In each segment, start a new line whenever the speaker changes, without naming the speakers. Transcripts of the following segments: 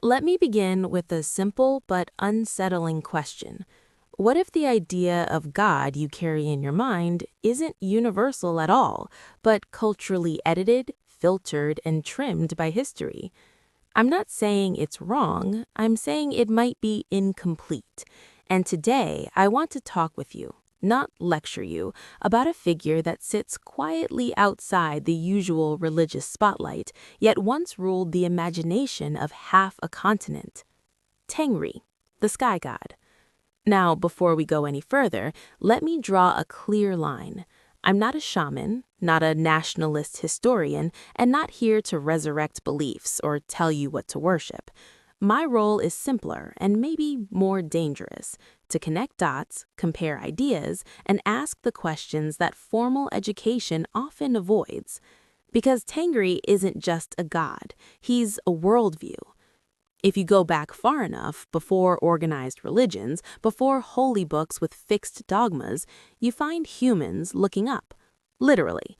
Let me begin with a simple but unsettling question. What if the idea of God you carry in your mind isn't universal at all, but culturally edited, filtered, and trimmed by history? I'm not saying it's wrong, I'm saying it might be incomplete. And today, I want to talk with you, not lecture you, about a figure that sits quietly outside the usual religious spotlight, yet once ruled the imagination of half a continent. Tengri, the sky god. Now, before we go any further, let me draw a clear line. I'm not a shaman, not a nationalist historian, and not here to resurrect beliefs or tell you what to worship. My role is simpler and maybe more dangerous, to connect dots, compare ideas, and ask the questions that formal education often avoids. Because Tengri isn't just a god, he's a worldview. If you go back far enough, before organized religions, before holy books with fixed dogmas, you find humans looking up. Literally.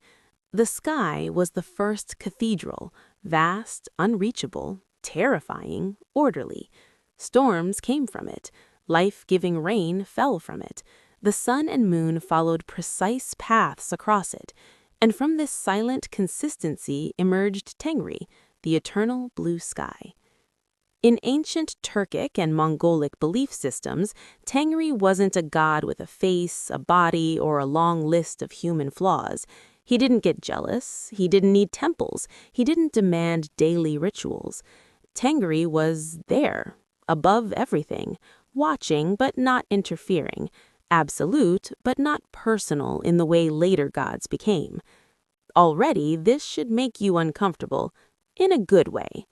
The sky was the first cathedral, vast, unreachable, terrifying, orderly. Storms came from it. Life-giving rain fell from it. The sun and moon followed precise paths across it. And from this silent consistency emerged Tengri, the eternal blue sky. In ancient Turkic and Mongolic belief systems, Tengri wasn't a god with a face, a body, or a long list of human flaws. He didn't get jealous, he didn't need temples, he didn't demand daily rituals. Tengri was there, above everything, watching but not interfering, absolute but not personal in the way later gods became. Already, this should make you uncomfortable, in a good way.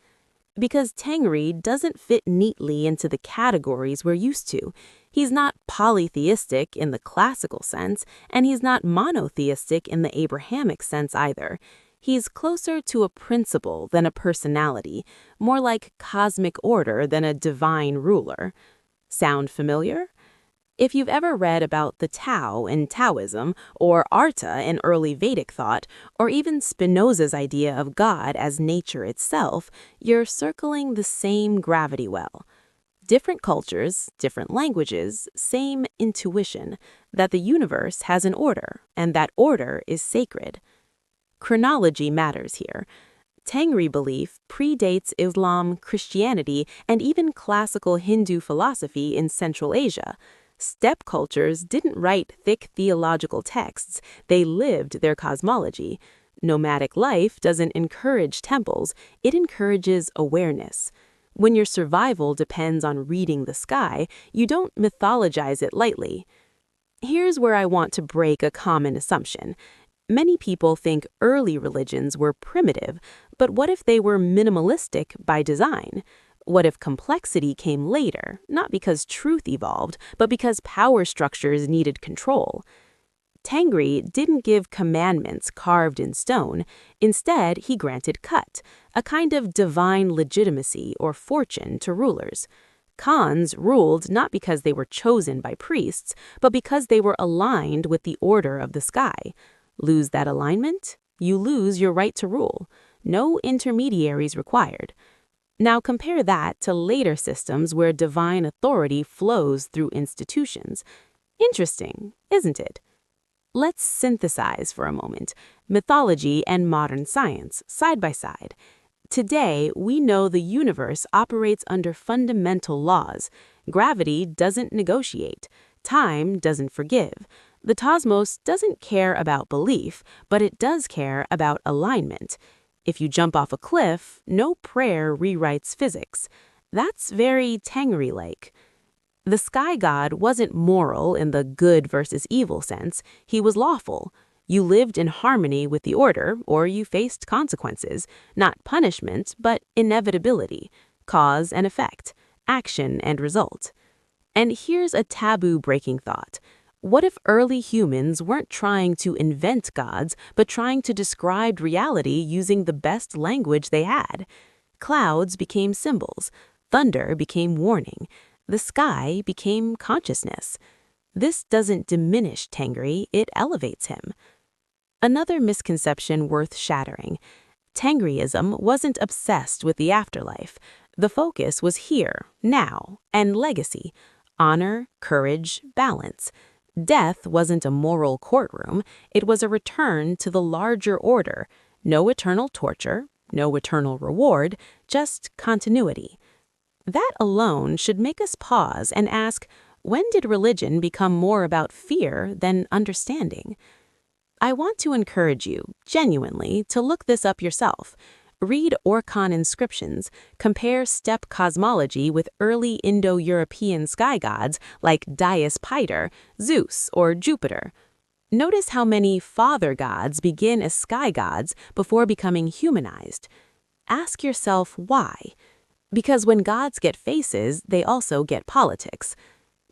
Because Tengri doesn't fit neatly into the categories we're used to. He's not polytheistic in the classical sense, and he's not monotheistic in the Abrahamic sense either. He's closer to a principle than a personality, more like cosmic order than a divine ruler. Sound familiar? If you've ever read about the Tao in Taoism, or Arta in early Vedic thought, or even Spinoza's idea of God as nature itself, you're circling the same gravity well. Different cultures, different languages, same intuition, that the universe has an order, and that order is sacred. Chronology matters here. Tengri belief predates Islam, Christianity, and even classical Hindu philosophy in Central Asia. Steppe cultures didn't write thick theological texts, they lived their cosmology. Nomadic life doesn't encourage temples, it encourages awareness. When your survival depends on reading the sky, you don't mythologize it lightly. Here's where I want to break a common assumption. Many people think early religions were primitive, but what if they were minimalistic by design? What if complexity came later, not because truth evolved, but because power structures needed control? Tengri didn't give commandments carved in stone. Instead, he granted cut, a kind of divine legitimacy or fortune to rulers. Khans ruled not because they were chosen by priests, but because they were aligned with the order of the sky. Lose that alignment, you lose your right to rule. No intermediaries required. Now compare that to later systems where divine authority flows through institutions. Interesting, isn't it? Let's synthesize for a moment mythology and modern science side by side. Today, we know the universe operates under fundamental laws. Gravity doesn't negotiate. Time doesn't forgive. The cosmos doesn't care about belief, but it does care about alignment. If you jump off a cliff, no prayer rewrites physics. That's very Tengri-like. The sky god wasn't moral in the good versus evil sense. He was lawful. You lived in harmony with the order, or you faced consequences. Not punishment, but inevitability. Cause and effect. Action and result. And here's a taboo-breaking thought. What if early humans weren't trying to invent gods, but trying to describe reality using the best language they had? Clouds became symbols. Thunder became warning. The sky became consciousness. This doesn't diminish Tengri, it elevates him. Another misconception worth shattering. Tengriism wasn't obsessed with the afterlife. The focus was here, now, and legacy, honor, courage, balance. Death wasn't a moral courtroom, it was a return to the larger order. No eternal torture, no eternal reward, just continuity. That alone should make us pause and ask, when did religion become more about fear than understanding? I want to encourage you, genuinely, to look this up yourself. Read Orkhon inscriptions, compare steppe cosmology with early Indo-European sky gods like Dyaus Piter, Zeus, or Jupiter. Notice how many father gods begin as sky gods before becoming humanized. Ask yourself why. Because when gods get faces, they also get politics.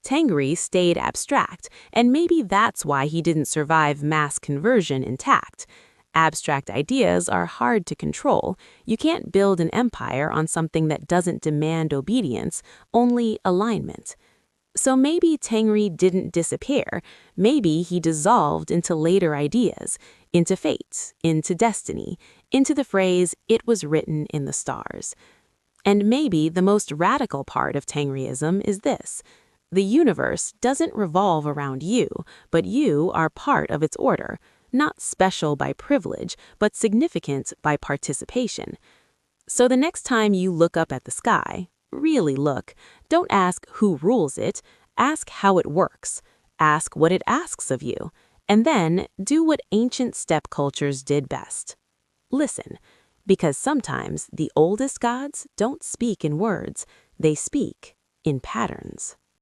Tengri stayed abstract, and maybe that's why he didn't survive mass conversion intact. Abstract ideas are hard to control. You can't build an empire on something that doesn't demand obedience, only alignment. So maybe Tengri didn't disappear. Maybe he dissolved into later ideas, into fate, into destiny, into the phrase, "it was written in the stars." And maybe the most radical part of Tengriism is this: the universe doesn't revolve around you, but you are part of its order, not special by privilege, but significant by participation. So the next time you look up at the sky, really look. Don't ask who rules it, ask how it works. Ask what it asks of you. And then do what ancient steppe cultures did best. Listen, because sometimes the oldest gods don't speak in words, they speak in patterns.